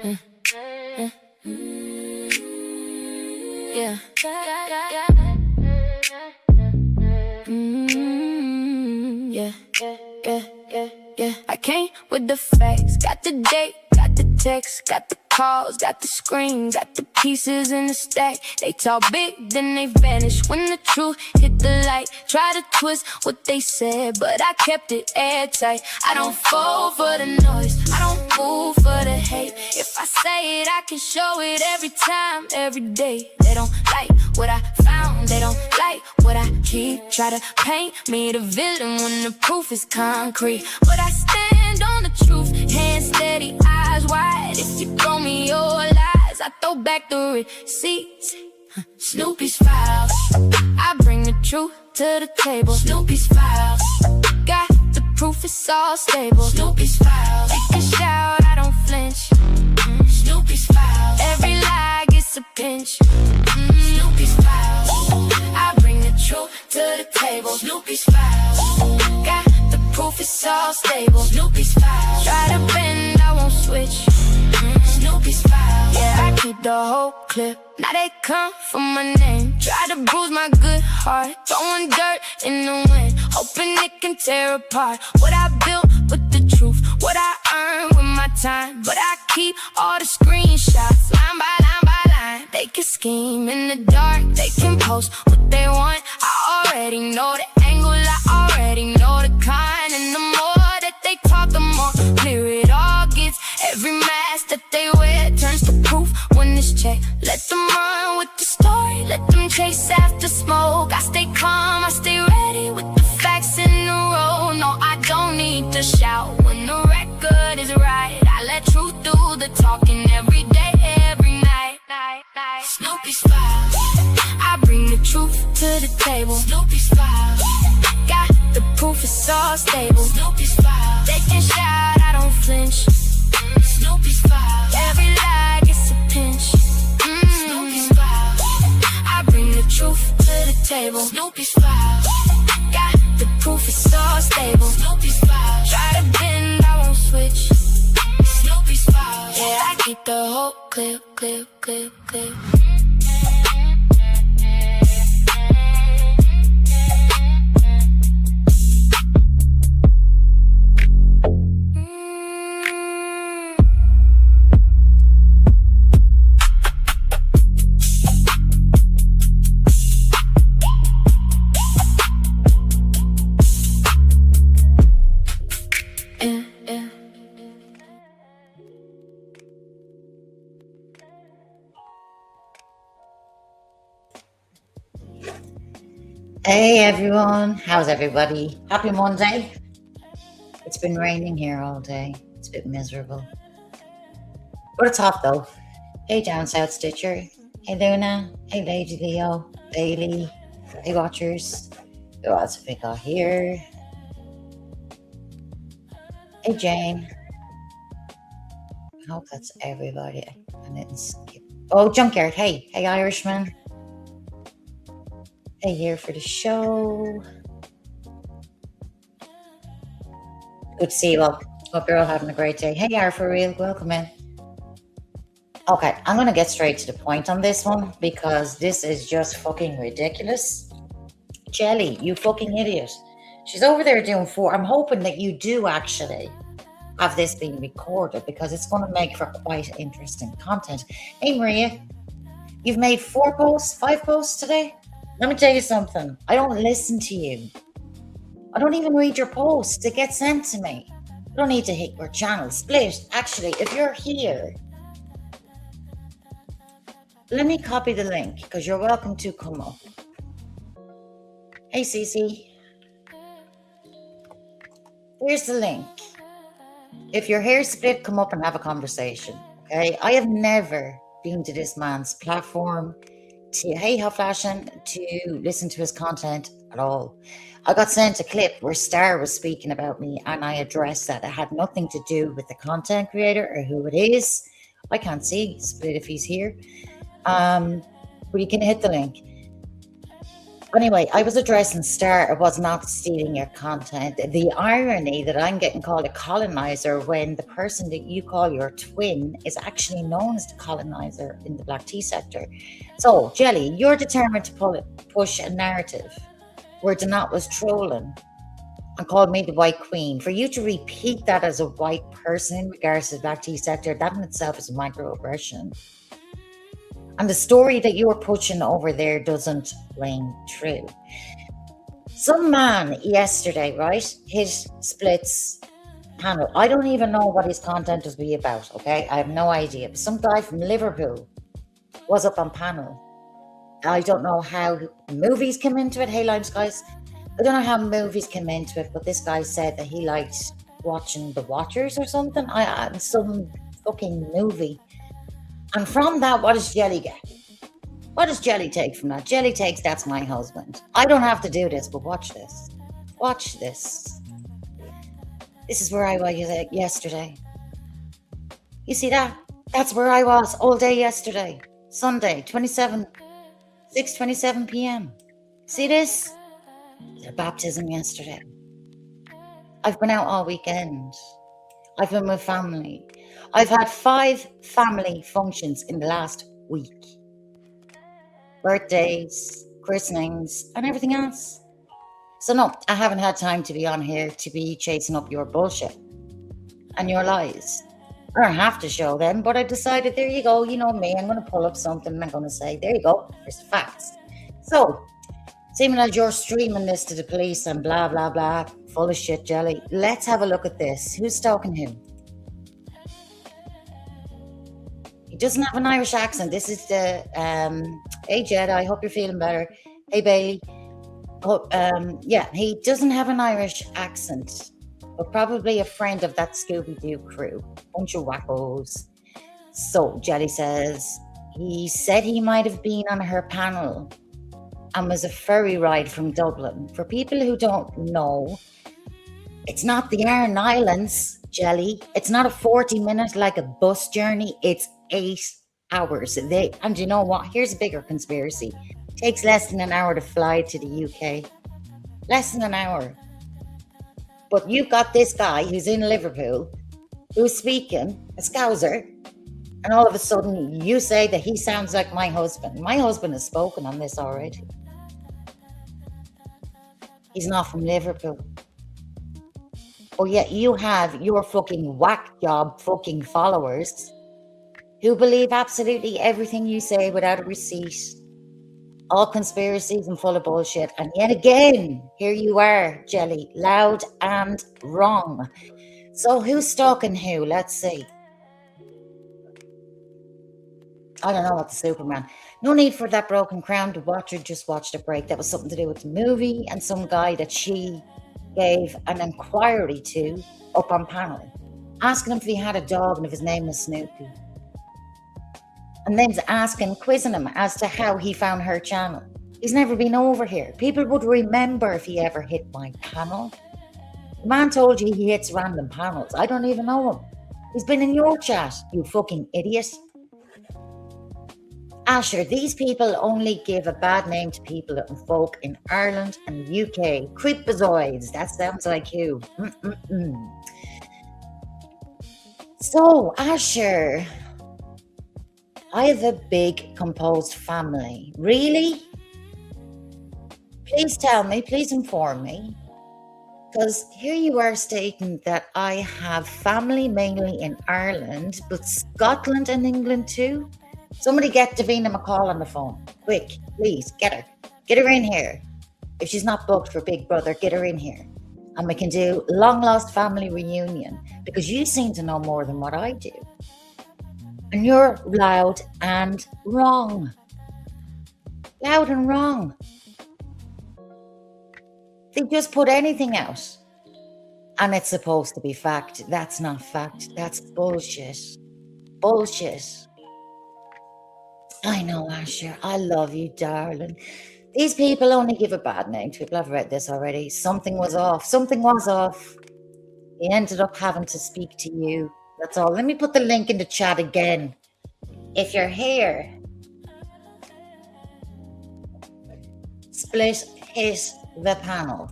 Yeah. Yeah. I came with the facts, got the date, got the text, got the calls, got the screen, got the pieces in the stack. They talk big, then they vanish when the truth hit the light. Try to twist what they said, but I kept it airtight. I don't fall for the noise, I don't fool for the hate. If I say it, I can show it every time, every day. They don't like what I found, they don't like what I keep. Try to paint me the villain when the proof is concrete. But I stand on the truth, hands steady, eyes wide. If you throw me your lies, I throw back the receipts. Snoopy's files, I bring the truth to the table. Snoopy's files, got the proof, it's all stable. Snoopy's files, they can shout, I don't flinch. Snoopy's files, every lie gets a pinch. Snoopy's files, I bring the truth to the table. Snoopy's files, got the proof, it's all stable. Snoopy's files, try to bend, I won't switch. Snoopy's files, yeah, I keep the whole clip. Now they come for my name, try to bruise my good heart, throwing dirt in the wind, hoping it can tear apart what I built with the truth, what I earned with my time. But I keep all the screenshots, line by line by line. They can scheme in the dark, they can post what they want. I already know the angle, I already know the kind. And the more that they talk, the more clear it all gets. Every mask that they wear turns to proof when it's checked. Let them run with the story, let them chase after smoke. I stay calm, I stay ready with the facts in a row. No, I don't need to shout when the record is right. I let truth do the talking every day, every night. Snoopy's files, I bring the truth to the table. Snoopy's files, got the proof, it's all stable. Snoopy's files, they can shout, I don't flinch. Snoopy's files, every lie gets a pinch. Snoopy's files, I bring the truth to the table. Snoopy's files, got the proof, it's all stable. Snoopy's files, try to bend, I won't switch. Snoopy's files, yeah, I keep the whole clip. Hey everyone, how's everybody? Happy Monday. It's been raining here all day. It's a bit miserable. But it's hot though. Hey down South Stitcher. Hey Luna. Hey Lady Leo. Bailey. Hey Watchers. Who else have we got here? Hey Jane. I hope that's everybody. I didn't skip. Oh, Junkyard. Hey Irishman. Hey, here for the show. Good to see you all. Hope you're all having a great day. Hey, for real, welcome in. Okay, I'm going to get straight to the point on this one because this is just fucking ridiculous. Jelly, you fucking idiot. She's over there doing 4. I'm hoping that you do actually have this being recorded because it's going to make for quite interesting content. Hey, Maria, you've made 4 posts, 5 posts today? Let me tell you something. I don't listen to you. I don't even read your posts. They get sent to me. You don't need to hit your channel. Split. Actually, if you're here, let me copy the link because you're welcome to come up. Hey, Cece. Here's the link. If you're here, split, come up and have a conversation. Okay? I have never been to this man's platform to how flashing to listen to his content at all. I got sent a clip where Star was speaking about me and I addressed that. It had nothing to do with the content creator or who it is. I can't see Split if he's here. But you can hit the link. Anyway, I was addressing Star. I was not stealing your content. The irony that I'm getting called a colonizer when the person that you call your twin is actually known as the colonizer in the black tea sector. So, Jelly, you're determined to push a narrative where Donat was trolling and called me the White Queen. For you to repeat that as a white person in regards to the black tea sector, that in itself is a microaggression. And the story that you're pushing over there doesn't ring true. Some man yesterday, right, hit Split's panel. I don't even know what his content was be about, okay? I have no idea. But some guy from Liverpool was up on panel. I don't know how movies came into it. Hey, Limes, guys. I don't know how movies came into it, but this guy said that he liked watching The Watchers or something. Some fucking movie. And from that, what does Jelly get? What does Jelly take from that? Jelly takes, that's my husband. I don't have to do this, but watch this. Watch this. This is where I was yesterday. You see that? That's where I was all day yesterday. Sunday, 6:27 p.m. See this? The baptism yesterday. I've been out all weekend. I've been with family. I've had 5 family functions in the last week. Birthdays, christenings, and everything else. So no, I haven't had time to be on here to be chasing up your bullshit and your lies. I don't have to show them, but I decided, there you go, you know me, I'm going to pull up something and I'm going to say, there you go, here's the facts. So, seeming as you're streaming this to the police and blah, blah, blah, full of shit, Jelly, let's have a look at this. Who's stalking who? He doesn't have an Irish accent. This is the, hey, Jed, I hope you're feeling better. Hey, Bailey. Oh, yeah, he doesn't have an Irish accent, but probably a friend of that Scooby-Doo crew. Bunch of wackos. So, Jelly says, he said he might have been on her panel and was a ferry ride from Dublin. For people who don't know, it's not the Aran Islands, Jelly. It's not a 40-minute like a bus journey. It's 8 hours. And you know what? Here's a bigger conspiracy. It takes less than an hour to fly to the UK. Less than an hour. But you've got this guy who's in Liverpool who's speaking a Scouser, and all of a sudden you say that he sounds like my husband. My husband has spoken on this already. He's not from Liverpool. But yet you have your fucking whack job fucking followers who believe absolutely everything you say without a receipt. All conspiracies and full of bullshit. And yet again, here you are, Jelly, loud and wrong. So who's stalking who? Let's see. I don't know what the Superman. No need for that broken crown. The watcher just watched a break. That was something to do with the movie and some guy that she gave an inquiry to up on panel, asking him if he had a dog and if his name was Snoopy. And then quizzing him as to how he found her channel. He's never been over here. People would remember if he ever hit my panel. The man told you he hits random panels. I don't even know him. He's been in your chat, you fucking idiot. Asher, these people only give a bad name to people and folk in Ireland and the UK. Creepazoids, that sounds like you. So, Asher, I have a big composed family. Really? Please tell me, please inform me. Because here you are stating that I have family mainly in Ireland, but Scotland and England too. Somebody get Davina McCall on the phone. Quick, please, get her. Get her in here. If she's not booked for Big Brother, get her in here. And we can do long lost family reunion, because you seem to know more than what I do. And you're loud and wrong. Loud and wrong. They just put anything out. And it's supposed to be fact. That's not fact. That's bullshit. Bullshit. I know, Asher. I love you, darling. These people only give a bad name to people. I've read this already. Something was off. Something was off. He ended up having to speak to you. That's all. Let me put the link in the chat again. If you're here. split hit the panel.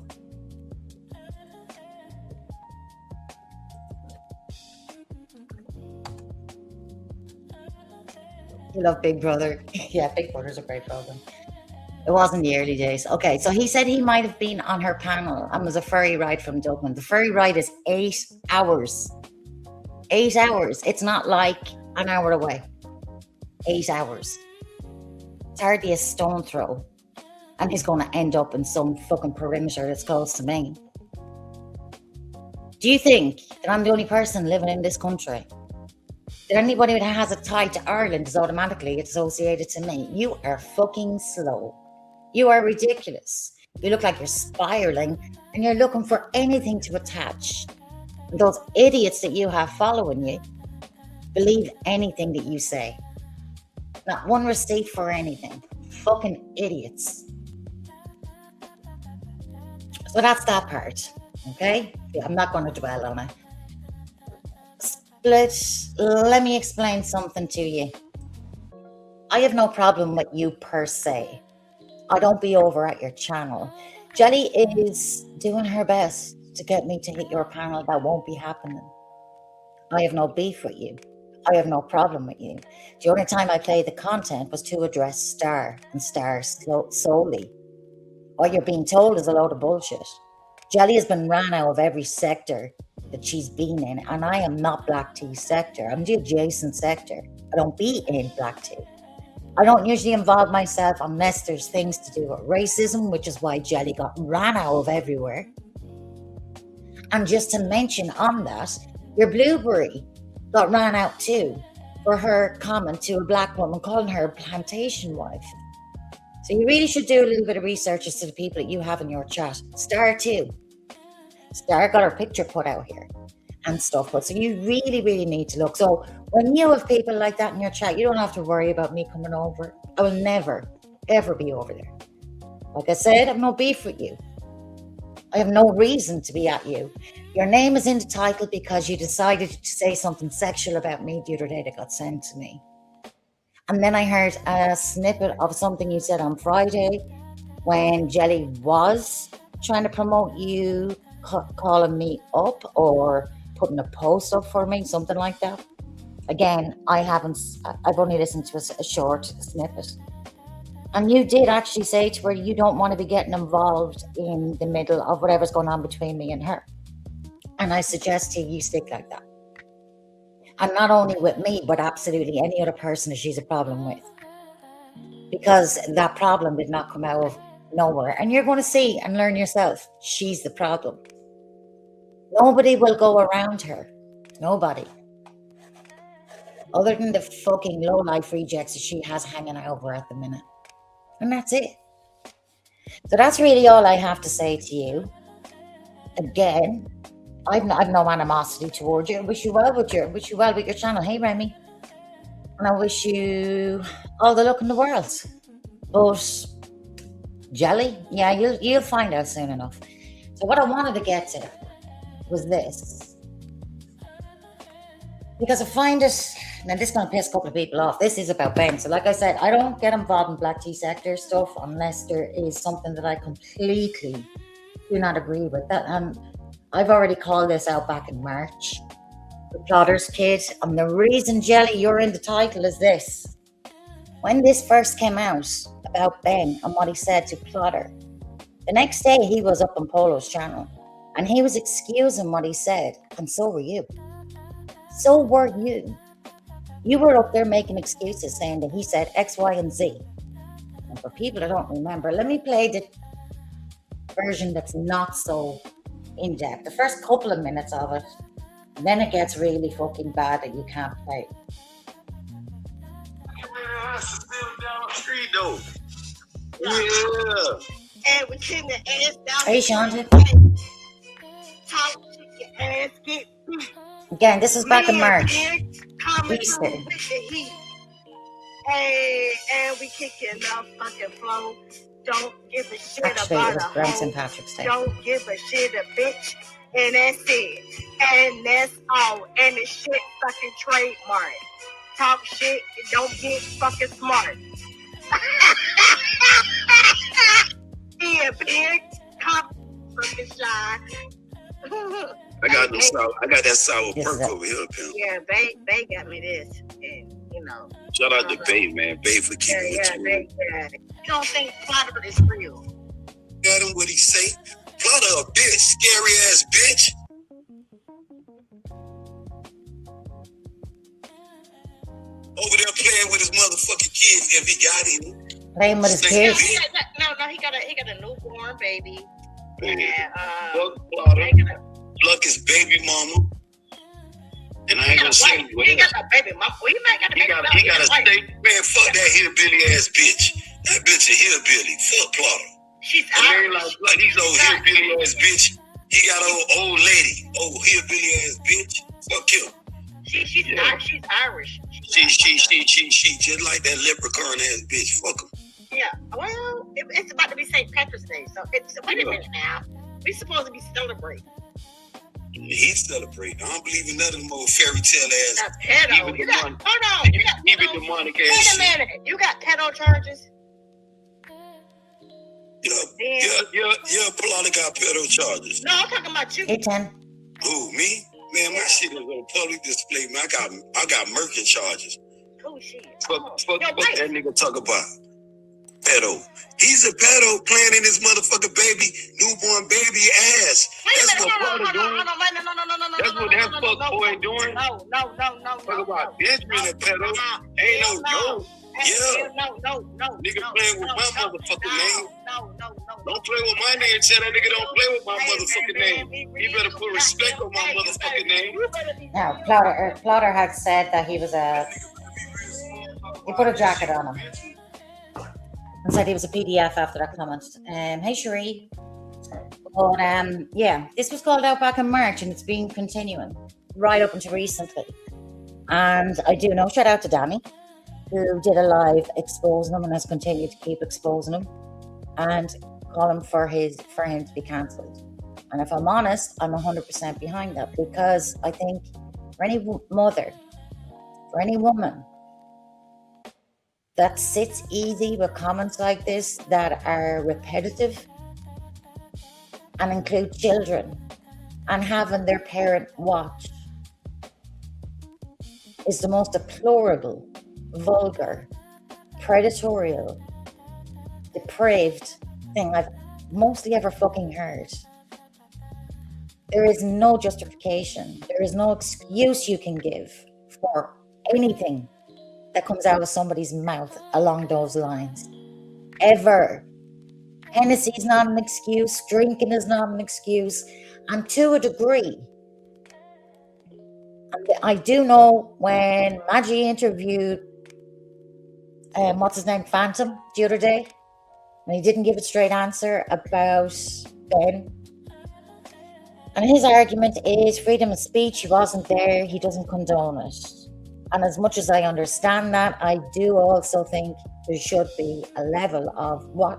You love Big Brother. Yeah, Big Brother's a great program. It was in the early days. Okay, so he said he might have been on her panel and was a ferry ride from Dublin. The ferry ride is 8 hours. 8 hours. It's not like an hour away. 8 hours. It's hardly a stone throw. And he's going to end up in some fucking perimeter that's close to Maine. Do you think that I'm the only person living in this country? That anybody that has a tie to Ireland is automatically associated to me? You are fucking slow. You are ridiculous. You look like you're spiraling and you're looking for anything to attach. And those idiots that you have following you believe anything that you say. Not one receipt for anything. Fucking idiots. So that's that part. Okay? I'm not going to dwell on it. Let me explain something to you. I have no problem with you per se. I don't be over at your channel. Jelly is doing her best to get me to hit your panel. That won't be happening. I have no beef with you. I have no problem with you. The only time I played the content was to address Star and Star solely. What you're being told is a load of bullshit. Jelly has been ran out of every sector that she's been in, and I am not Black Tea sector. I'm the adjacent sector. I don't be in Black Tea. I don't usually involve myself unless there's things to do with racism, which is why Jelly got ran out of everywhere. And just to mention on that, your Blueberry got ran out too for her comment to a black woman calling her a plantation wife. So you really should do a little bit of research as to the people that you have in your chat. Star too. Star got her picture put out here and stuff. But so you really, really need to look. So when you have people like that in your chat, you don't have to worry about me coming over. I will never, ever be over there. Like I said, I have no beef with you. I have no reason to be at you. Your name is in the title because you decided to say something sexual about me the other day that got sent to me. And then I heard a snippet of something you said on Friday when Jelly was trying to promote you calling me up or putting a post up for me, something like that. Again, I've only listened to a short snippet. And you did actually say to her, you don't want to be getting involved in the middle of whatever's going on between me and her. And I suggest to you stick like that. And not only with me, but absolutely any other person that she's a problem with. Because that problem did not come out of nowhere. And you're going to see and learn yourself, she's the problem. Nobody will go around her. Nobody. Other than the fucking low-life rejects that she has hanging over at the minute. And that's it. So that's really all I have to say to you. Again, I've no animosity towards you. I wish you well with your channel. Hey, Remy. And I wish you all the luck in the world. But Jelly, yeah, you'll find out soon enough. So what I wanted to get to was this. Because I find it, now this is going to piss a couple of people off. This is about Ben. So like I said, I don't get involved in Black Tea sector stuff unless there is something that I completely do not agree with. That. And I've already called this out back in March. The Plotter's Kid. And the reason, Jelly, you're in the title is this. When this first came out about Ben and what he said to Plotter, the next day he was up on Polo's channel and he was excusing what he said, and so were you. So were you. You were up there making excuses saying that he said X, Y, and Z. And for people that don't remember, let me play the version that's not so in-depth. The first couple of minutes of it, and then it gets really fucking bad that you can't play. Still down the street though. Yeah. And we kick the ass down. Hey, Shonda. Talk, your ass get. Again, this is back in March. Easter. Hey, and we kicking off fucking flow. Don't give a shit Actually, about it was a Brent hoe. St. Patrick's Day. Don't give a shit a bitch. And that's it. And that's all. And the shit fucking trademark. Talk shit and don't get fucking smart. Yeah, big cop fucking shy. I got that sour This is perk it. over here, pimp. Yeah, Bay got me this, and you know. Shout out to Bay, man. Bay for Yeah, keeping it Bay. true. Yeah. You don't think Plotter is real? Got him what he say. Plotter a bitch, scary ass bitch. Over there playing with his motherfucking kids if he got any. Playing with his Stinking kids. bitch. No, he got a newborn baby. And Fuck Plotter. they got a- Pluck his baby mama. And I ain't gonna say He ain't got a baby mama. Well, he might got a He baby got mama. he got a state man. Fuck that hillbilly ass bitch. That bitch a hillbilly. Fuck Plotter. She's And they Irish. like he's old hillbilly ass bitch. He got old lady, old hillbilly ass bitch. Fuck him. She's Irish. She just like that leprechaun ass bitch. Fuck him. Yeah. Well, it's about to be St. Patrick's Day, so wait a minute now. We supposed to be celebrating. He celebrate. I don't believe in none of them old fairy tale ass. Now, pedo. Even You got, demonic- hold on. You got Even pedo. demonic Wait ass a shit. minute. You got pedo charges? Yeah, Plotter got pedo charges. No, I'm talking about you. Hey, 10. Who, me? Man, my shit is on public display, man. I got murder charges. Oh, shit. Fuck Yo, that wait. nigga talk about. Pedo. He's a pedo playing in his motherfucking newborn baby ass. That's what Plotter doing. That's what that fuck boy doing. No. Talk about Benjamin and pedo. Ain't no joke. Yeah. No. Nigga playing with my motherfucking name. No. Don't play with my name. Tell that nigga don't play with my motherfucking name. You better put respect on my motherfucking name. Now, Plotter had said that he put a jacket on him and said he was a PDF after that comment. Hey, Cherie. But yeah, this was called out back in March and it's been continuing right up until recently. And I do know, shout out to Danny, who did a live exposing him and has continued to keep exposing him and calling for him to be cancelled. And if I'm honest, I'm 100% behind that, because I think for any mother, for any woman that sits easy with comments like this that are repetitive and include children and having their parent watch is the most deplorable, vulgar, predatory, depraved thing I've mostly ever fucking heard. There is no justification. There is no excuse you can give for anything that comes out of somebody's mouth along those lines. Ever. Hennessy is not an excuse. Drinking is not an excuse. And to a degree, I do know when Maggie interviewed, what's his name, Phantom, the other day, and he didn't give a straight answer about Ben. And his argument is freedom of speech. He wasn't there. He doesn't condone it. And as much as I understand that, I do also think there should be a level of what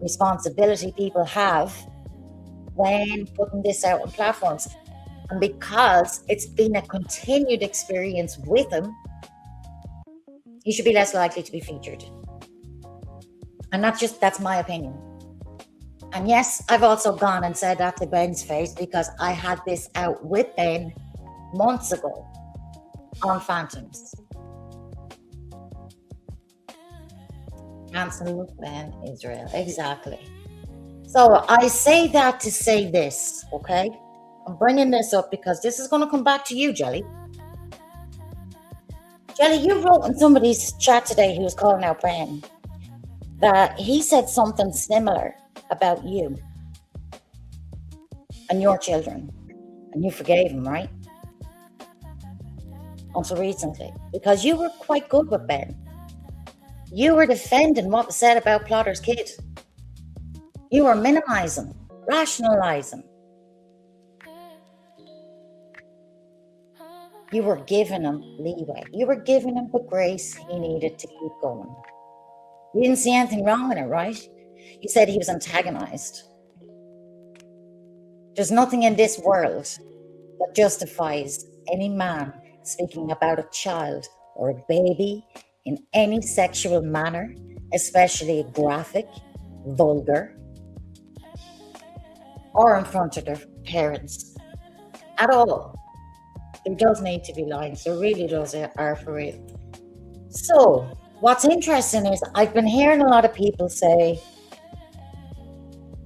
responsibility people have when putting this out on platforms. And because it's been a continued experience with him, he should be less likely to be featured. And that's my opinion. And yes, I've also gone and said that to Ben's face, because I had this out with Ben months ago on Phantoms. Cancel Ben Israel. Exactly. So I say that to say this, okay? I'm bringing this up because this is going to come back to you, Jelly. Jelly, you wrote in somebody's chat today who was calling out Ben that he said something similar about you and your children, and you forgave him, right? Until recently, because you were quite good with Ben. You were defending what was said about Plotter's kid. You were minimizing, rationalizing. You were giving him leeway. You were giving him the grace he needed to keep going. You didn't see anything wrong with it, right? You said he was antagonized. There's nothing in this world that justifies any man speaking about a child or a baby in any sexual manner, especially graphic, vulgar, or in front of their parents at all. There does need to be lines. There really does, are for real. So, what's interesting is I've been hearing a lot of people say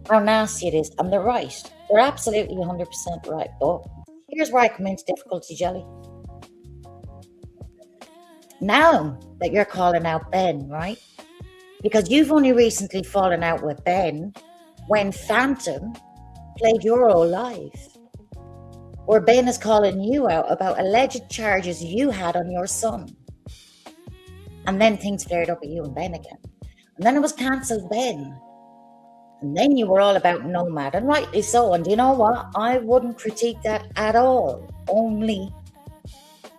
how nasty it is, and they're right. They're absolutely 100% right. But here's where I come into difficulty, Jelly. Now that you're calling out Ben, right? Because you've only recently fallen out with Ben when Phantom played your whole life. Where Ben is calling you out about alleged charges you had on your son. And then things flared up with you and Ben again. And then it was cancelled Ben. And then you were all about Nomad, and rightly so. And you know what? I wouldn't critique that at all. Only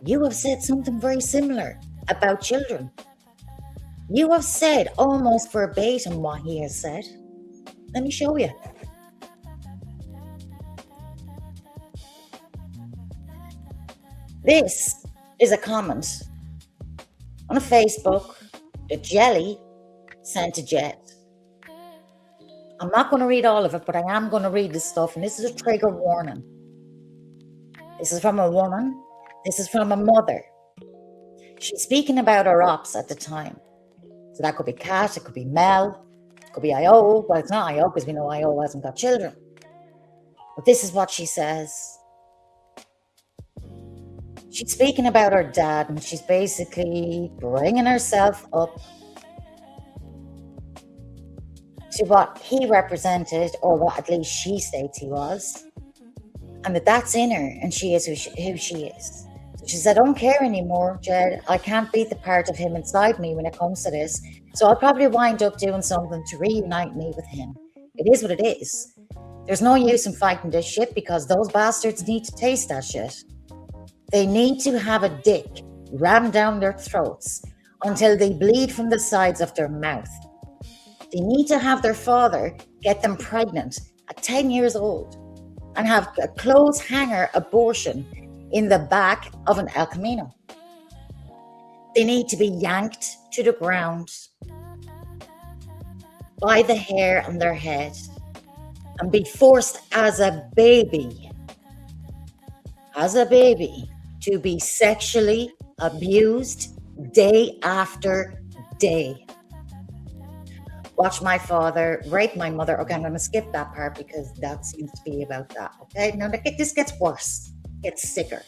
you have said something very similar about children. You have said almost verbatim what he has said. Let me show you. This is a comment on a Facebook that Jelly sent to Jet. I'm not going to read all of it, but I am going to read this stuff, and this is a trigger warning. This is from a woman. This is from a mother. She's speaking about her ops at the time. So that could be Kat, it could be Mel, it could be IO. Well, it's not IO because we know IO hasn't got children. But this is what she says. She's speaking about her dad, and she's basically bringing herself up to what he represented, or what at least she states he was, and that's in her, and she is who she is. So she said, I don't care anymore, Jed. I can't beat the part of him inside me when it comes to this, so I'll probably wind up doing something to reunite me with him. It is what it is. There's no use in fighting this shit, because those bastards need to taste that shit. They need to have a dick rammed down their throats until they bleed from the sides of their mouth. They need to have their father get them pregnant at 10 years old and have a clothes hanger abortion in the back of an El Camino. They need to be yanked to the ground by the hair on their head and be forced as a baby, to be sexually abused day after day. Watch my father rape my mother. Okay, I'm going to skip that part because that seems to be about that. Okay, now this gets worse, gets sicker.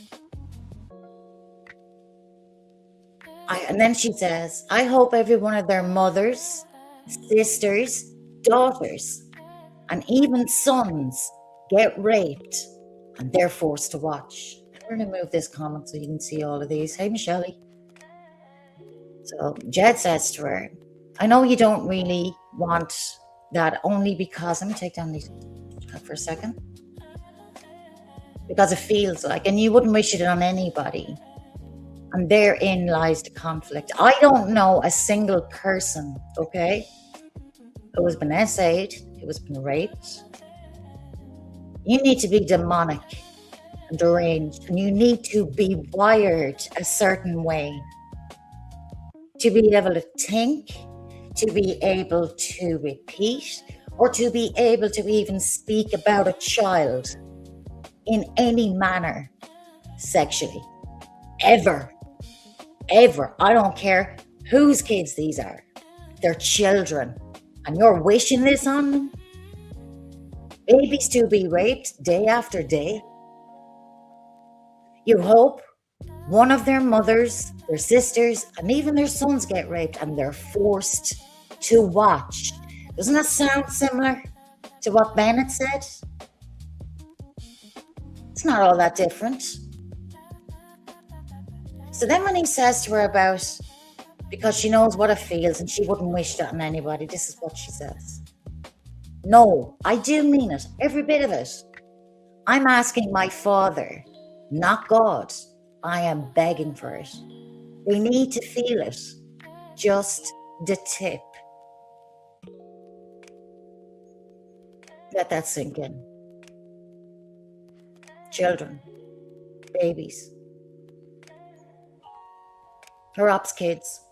And then she says, I hope every one of their mothers, sisters, daughters, and even sons get raped and they're forced to watch. I'm going to move this comment so you can see all of these. Hey, Michelle. So Jed says to her, I know you don't really want that, only because, let me take down these for a second, because it feels like, and you wouldn't wish it on anybody. And therein lies the conflict. I don't know a single person, okay, who has been essayed, who has been raped. You need to be demonic and deranged, and you need to be wired a certain way to be able to think, to be able to repeat, or to be able to even speak about a child in any manner sexually. Ever. I don't care whose kids these are. They're children. And you're wishing this on them? Babies to be raped day after day. You hope one of their mothers, their sisters, and even their sons get raped, and they're forced to watch. Doesn't that sound similar to what Bennett said? It's not all that different. So then when he says to her about, because she knows what it feels and she wouldn't wish that on anybody, this is what she says. No, I do mean it, every bit of it. I'm asking my father, not God. I am begging for it. We need to feel it. Just the tip. Let that sink in. Children, babies, her ops kids.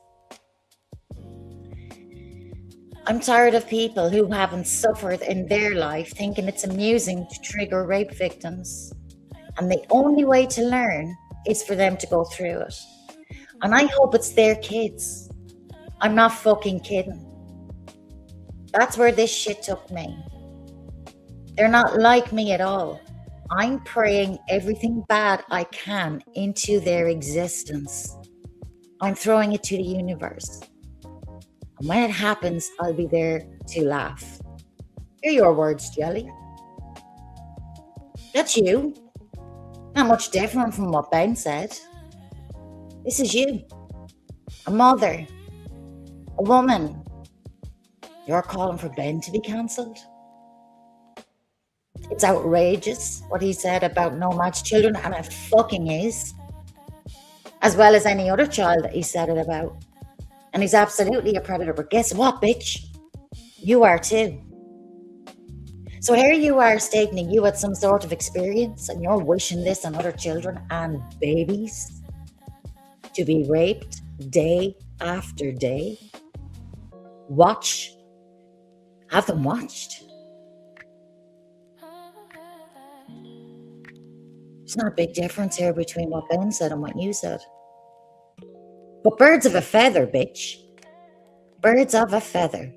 I'm tired of people who haven't suffered in their life thinking it's amusing to trigger rape victims. And the only way to learn is for them to go through it. And I hope it's their kids. I'm not fucking kidding. That's where this shit took me. They're not like me at all. I'm praying everything bad I can into their existence. I'm throwing it to the universe. And when it happens, I'll be there to laugh. Hear your words, Jelly. That's you. Not much different from what Ben said. This is you. A mother. A woman. You're calling for Ben to be cancelled? It's outrageous what he said about nomads' children, and it fucking is. As well as any other child that he said it about. And he's absolutely a predator. But guess what, bitch? You are too. So here you are stating that you had some sort of experience and you're wishing this on other children and babies to be raped day after day. Have them watched. There's not a big difference here between what Ben said and what you said. But birds of a feather, bitch. Birds of a feather.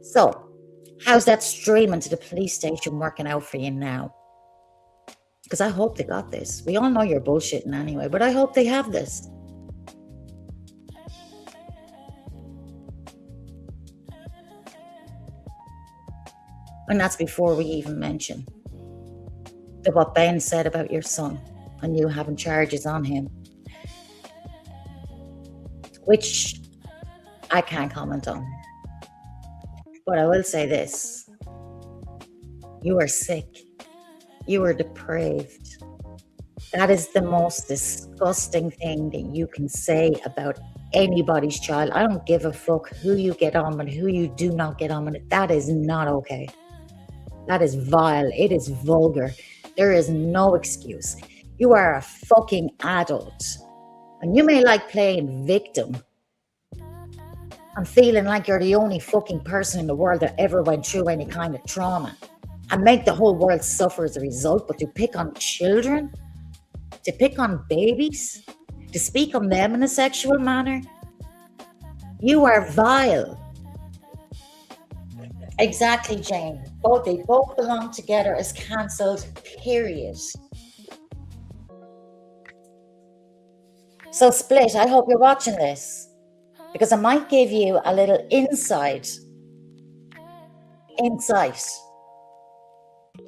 So, how's that streaming to the police station working out for you now? Because I hope they got this. We all know you're bullshitting anyway, but I hope they have this. And that's before we even mention what Ben said about your son and you having charges on him, which I can't comment on. But I will say this. You are sick. You are depraved. That is the most disgusting thing that you can say about anybody's child. I don't give a fuck who you get on with, who you do not get on with. That is not okay. That is vile. It is vulgar. There is no excuse. You are a fucking adult. And you may like playing victim and feeling like you're the only fucking person in the world that ever went through any kind of trauma and make the whole world suffer as a result. But to pick on children, to pick on babies, to speak on them in a sexual manner, you are vile. Exactly, Jane. They both belong together as cancelled, period. So Split, I hope you're watching this, because I might give you a little insight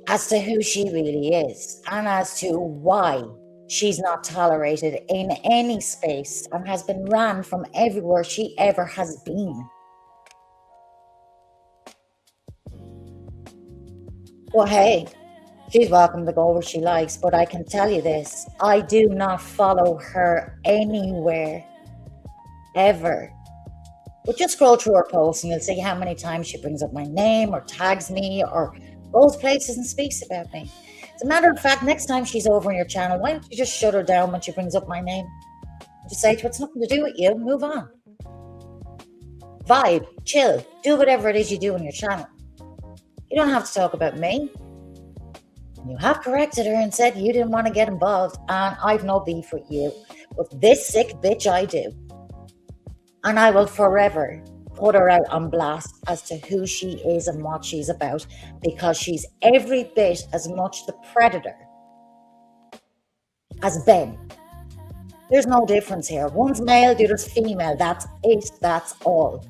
as to who she really is and as to why she's not tolerated in any space and has been ran from everywhere she ever has been. Well, hey, she's welcome to go where she likes, but I can tell you this, I do not follow her anywhere, ever. But just scroll through her posts and you'll see how many times she brings up my name or tags me or goes places and speaks about me. As a matter of fact, next time she's over on your channel, why don't you just shut her down when she brings up my name? Just say to her, it's nothing to do with you, move on. Vibe, chill, do whatever it is you do on your channel. You don't have to talk about me. You have corrected her and said you didn't want to get involved, and I've no beef with you. But this sick bitch I do. And I will forever put her out on blast as to who she is and what she's about, because she's every bit as much the predator as Ben. There's no difference here. One's male, the other's female. That's it. That's all.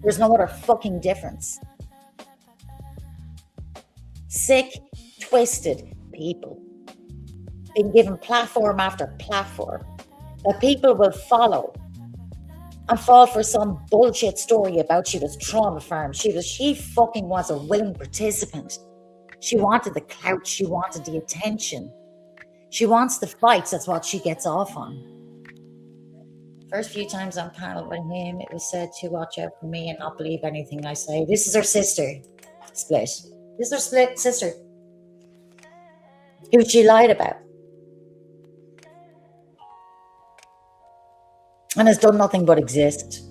There's no other fucking difference. Sick, twisted people being given platform after platform that people will follow and fall for some bullshit story about she was trauma farmed. She fucking was a willing participant. She wanted the clout. She wanted the attention. She wants the fights. That's what she gets off on. First few times on panel with him, it was said to watch out for me and not believe anything I say. This is her sister, Split. This is her Split sister, who she lied about and has done nothing but exist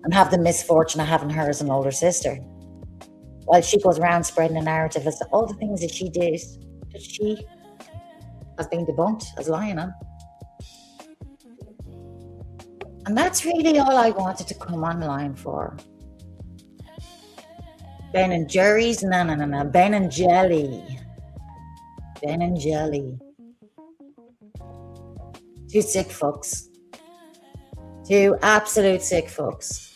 and have the misfortune of having her as an older sister, while she goes around spreading a narrative as to all the things that she did that she has been debunked as lying on. And that's really all I wanted to come online for. Ben and Jerry's, no. Ben and Jelly. Ben and Jelly. Two sick fucks. Two absolute sick fucks.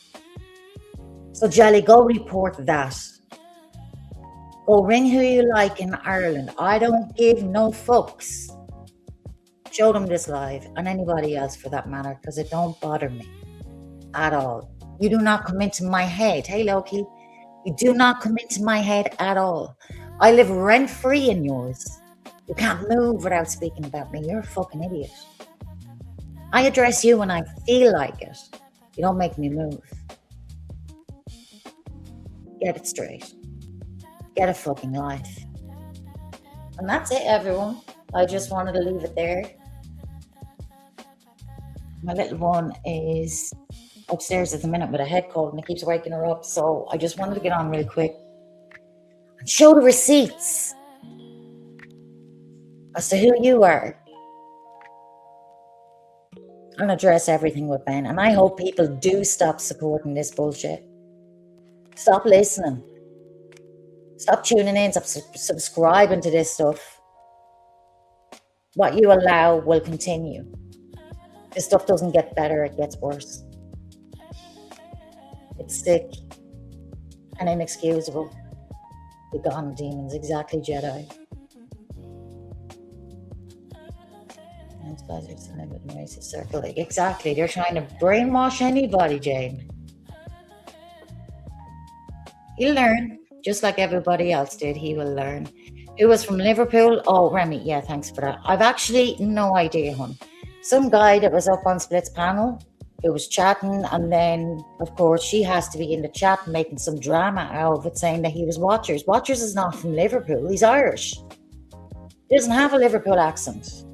So Jelly, go report that. Go ring who you like in Ireland. I don't give no fucks. Show them this live, and anybody else for that matter, because it don't bother me at all. You do not come into my head. Hey, Loki. You do not come into my head at all. I live rent-free in yours. You can't move without speaking about me. You're a fucking idiot. I address you when I feel like it. You don't make me move. Get it straight. Get a fucking life. And that's it, everyone. I just wanted to leave it there. My little one is upstairs at the minute with a head cold and it keeps waking her up. So I just wanted to get on really quick and show the receipts as to who you are. And address everything with Ben. And I hope people do stop supporting this bullshit. Stop listening. Stop tuning in. Stop subscribing to this stuff. What you allow will continue. This stuff doesn't get better, it gets worse. It's sick and inexcusable. The gone demons, exactly, Jedi. And guys are signed with a racist circle. Exactly, they're trying to brainwash anybody, Jane. He'll learn, just like everybody else did. He will learn. Who was from Liverpool? Oh, Remy, yeah, thanks for that. I've actually no idea, hon. Some guy that was up on Split's panel who was chatting, and then, of course, she has to be in the chat making some drama out of it, saying that he was Watchers. Watchers is not from Liverpool. He's Irish. He doesn't have a Liverpool accent.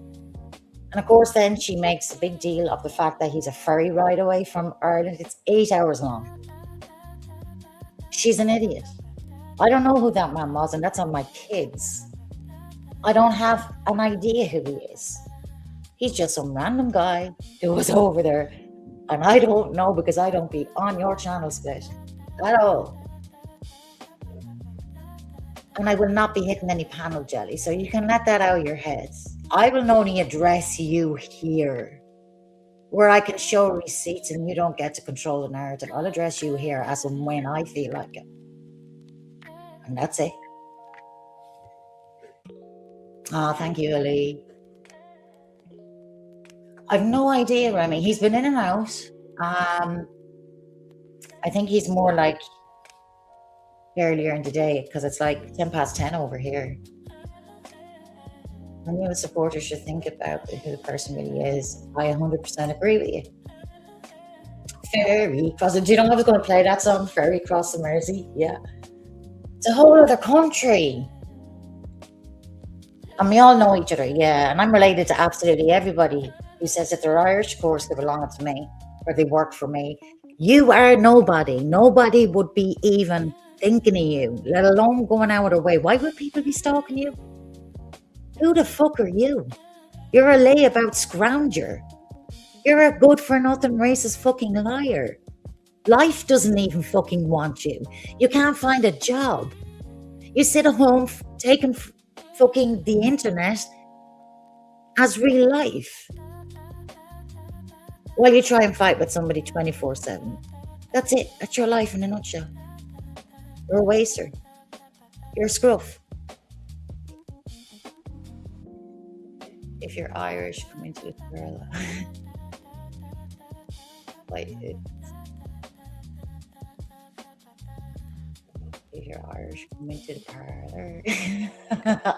And, of course, then she makes a big deal of the fact that he's a ferry ride away from Ireland. It's 8 hours long. She's an idiot. I don't know who that man was, and that's on my kids. I don't have an idea who he is. He's just some random guy who was over there, and I don't know because I don't be on your channel, Split, at all. And I will not be hitting any panel, Jelly, so you can let that out of your heads. I will only address you here, where I can show receipts and you don't get to control the narrative. I'll address you here as and when I feel like it. And that's it. Oh, thank you, Ali. I've no idea, Remy. He's been in and out. I think he's more like earlier in the day because it's like 10 past 10 over here. I knew a supporter should think about who the person really is. I 100% agree with you. Ferry Cross. Do you know I was going to play that song, Ferry Cross the Mersey? Yeah. It's a whole other country. And we all know each other, yeah. And I'm related to absolutely everybody who says that they're Irish. Of course, they belong to me, or they work for me. You are nobody. Nobody would be even thinking of you, let alone going out of their way. Why would people be stalking you? Who the fuck are you? You're a layabout scrounger. You're a good-for-nothing racist fucking liar. Life doesn't even fucking want you. You can't find a job. You sit at home taking fucking the internet as real life while you try and fight with somebody 24/7. That's it. That's your life in a nutshell. You're a waster. You're a scruff. If you're Irish, come into the parlor. Wait, if you're Irish, come into the parlor.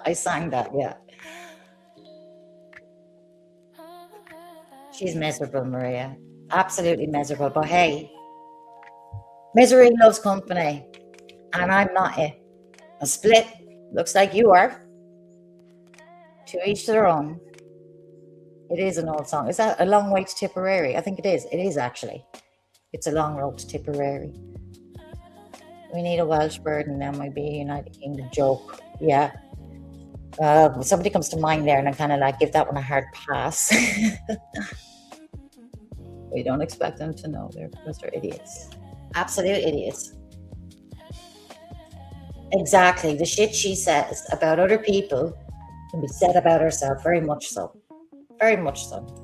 I sang that, yeah. She's miserable, Maria. Absolutely miserable. But hey, misery loves company. And I'm not it. A split. Looks like you are. To each their own. It is an old song. Is that A Long Way to Tipperary? I think it is. It is actually. It's a long road to Tipperary. We need a Welsh bird and then we'd be a United Kingdom joke. Yeah. Somebody comes to mind there and I kind of like give that one a hard pass. We don't expect them to know because they're idiots. Absolute idiots. Exactly. The shit she says about other people can be said about herself, very much so. Very much so.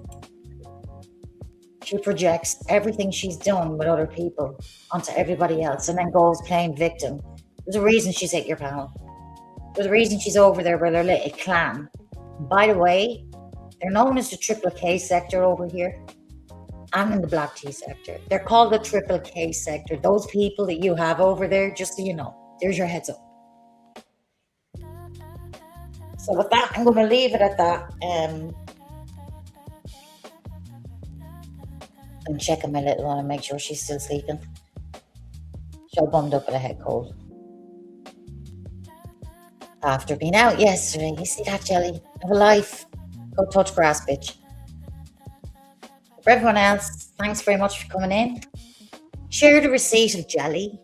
She projects everything she's done with other people onto everybody else and then goes playing victim. There's a reason she's at your panel. There's a reason she's over there with her little clan. By the way, they're known as the triple K sector over here. I'm in the black tea sector. They're called the triple K sector. Those people that you have over there, just so you know, there's your heads up. So with that, I'm going to leave it at that. I'm checking my little one and make sure she's still sleeping. She's all bummed up with a head cold. After being out yesterday, you see that, Jelly? Have a life. Go touch grass, bitch. For everyone else, thanks very much for coming in. Share the receipt of Jelly.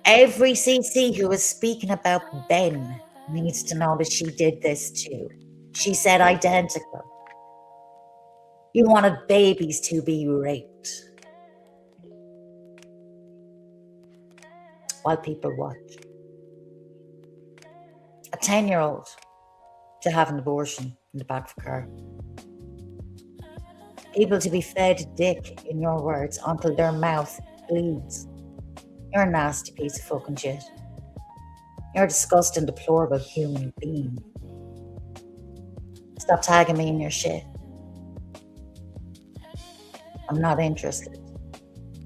Every CC who was speaking about Ben needs to know that she did this too. She said identical. You wanted babies to be raped while people watch. A 10-year-old to have an abortion in the back of a car. People to be fed dick, in your words, until their mouth bleeds. You're a nasty piece of fucking shit. You're a disgusting, deplorable human being. Stop tagging me in your shit. I'm not interested.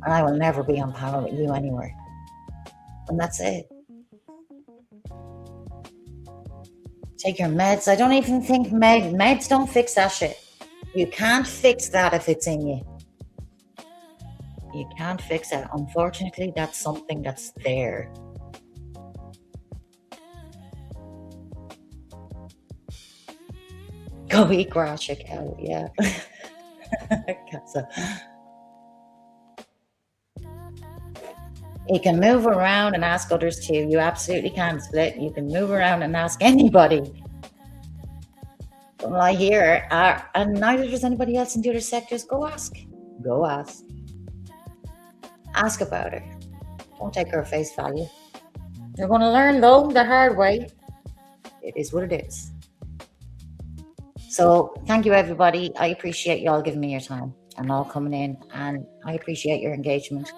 And I will never be on panel with you anywhere. And that's it. Take your meds. I don't even think meds don't fix that shit. You can't fix that if it's in you. You can't fix that. Unfortunately, that's something that's there. Go eat grass, your cow. Yeah. You can move around and ask others too. You absolutely can, Split. You can move around and ask anybody. Don't lie here. And neither does anybody else in the other sectors. Go ask. Go ask. Ask about her. Don't take her face value. You're going to learn, though, the hard way. It is what it is. So thank you, everybody. I appreciate you all giving me your time and all coming in. And I appreciate your engagement.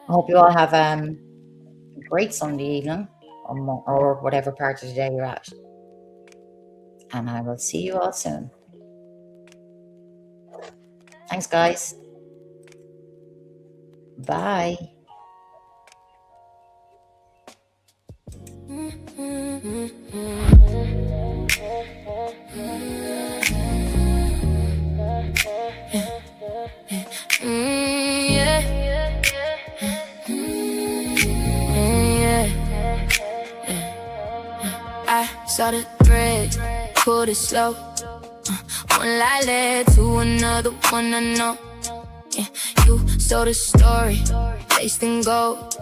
I hope you all have a great Sunday evening or whatever part of the day you're at. And I will see you all soon. Thanks, guys. Bye. I saw the thread, pulled it slow. One lie led to another one I know. Yeah, you sold a story, laced in gold.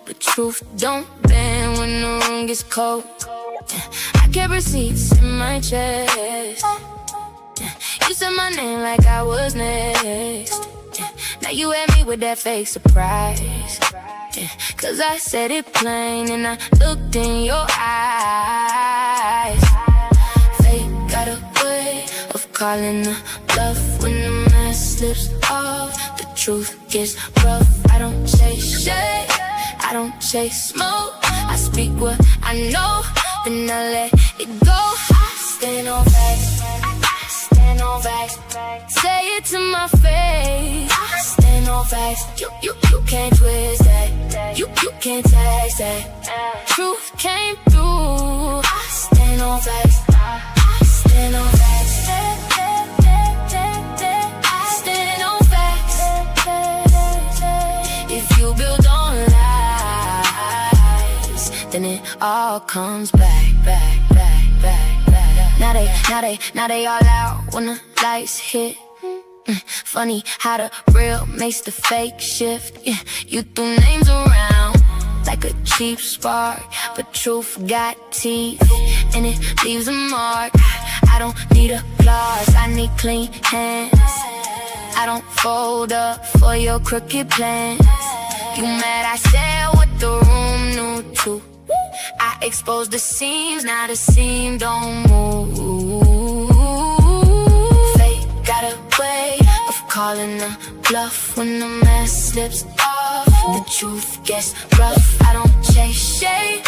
But truth don't bend when the room gets cold. Yeah, I kept receipts in my chest. Yeah, you said my name like I was next. Yeah, now you at me with that fake surprise. Yeah, cause I said it plain and I looked in your eyes. Fate got a way of calling the bluff when the mask slips off. The truth gets rough. I don't chase shade, I don't chase smoke. I speak what I know, then I let it go. I stand on facts, I stand on facts. Say it to my face. I stand on facts. You can't twist that. You can't tax that. Truth came through. I stand on facts. I stand on facts. I stand on facts. If you build on lies, then it all comes back, back, back, back, back. Now they all out when the lights hit. Funny how the real makes the fake shift. Yeah, you threw names around like a cheap spark, but truth got teeth and it leaves a mark. I don't need applause, I need clean hands. I don't fold up for your crooked plans. You mad I said what the room knew too. I exposed the seams, now the seam don't move. Fate got a way of calling a bluff when the mask slips off. The truth gets rough. I don't chase shade,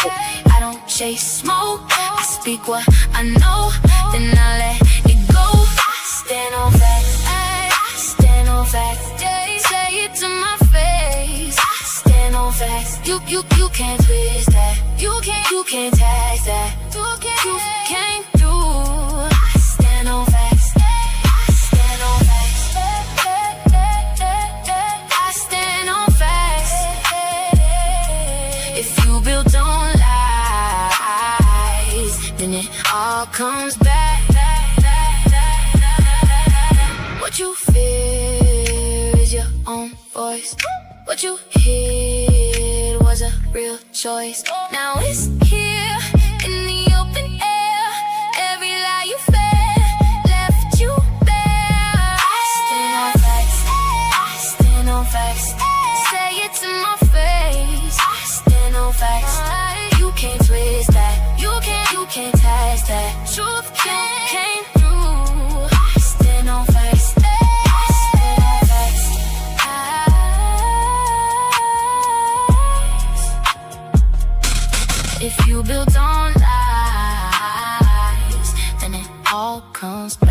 I don't chase smoke. I speak what I know, then I let it go. I stand on facts, I stand on facts. Say it to my face. I stand on facts. You can't twist that. You can't tag that. You came through. I stand on facts. I stand on facts. I stand on facts. If you build on lies, then it all comes back. What you fear is your own voice. What you hid was a real choice. Now it's here in the open air. Every lie you fed left you bare. I stand on facts. I stand on facts. Say it to my face. I stand on facts. You can't twist that. You can't test that. Truth came through. I stand on facts. I stand on facts. If you build on lies, then it all comes back.